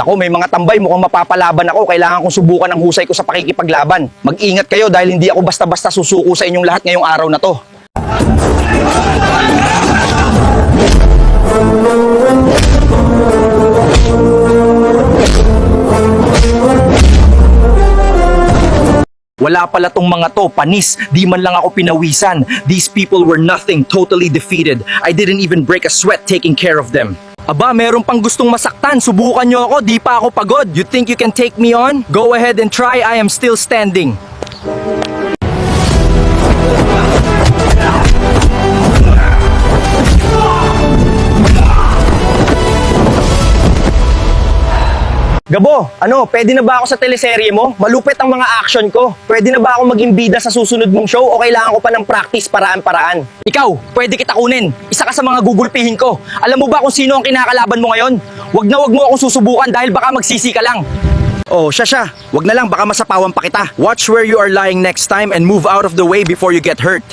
Naku, may mga tambay, mukhang mapapalaban ako. Kailangan kong subukan ang husay ko sa pakikipaglaban. Mag-ingat kayo dahil hindi ako basta-basta susuko sa inyong lahat ngayong araw na to. Wala pala tong mga to, panis. Di man lang ako pinawisan. These people were nothing, totally defeated. I didn't even break a sweat taking care of them. Aba, meron pang gustong masaktan. Subukan nyo ako, di pa ako pagod. You think you can take me on? Go ahead and try, I am still standing. Gabo, ano, pwede na ba ako sa teleserye mo? Malupit ang mga action ko. Pwede na ba ako maging bida sa susunod mong show o kailangan ko pa ng practice paraan-paraan? Ikaw, pwede kita kunin. Isa ka sa mga gugulpihin ko. Alam mo ba kung sino ang kinakalaban mo ngayon? Wag mo akong susubukan dahil baka magsisi ka lang. Oh, siya. Wag na lang, baka masapawan pa kita. Watch where you are lying next time and move out of the way before you get hurt.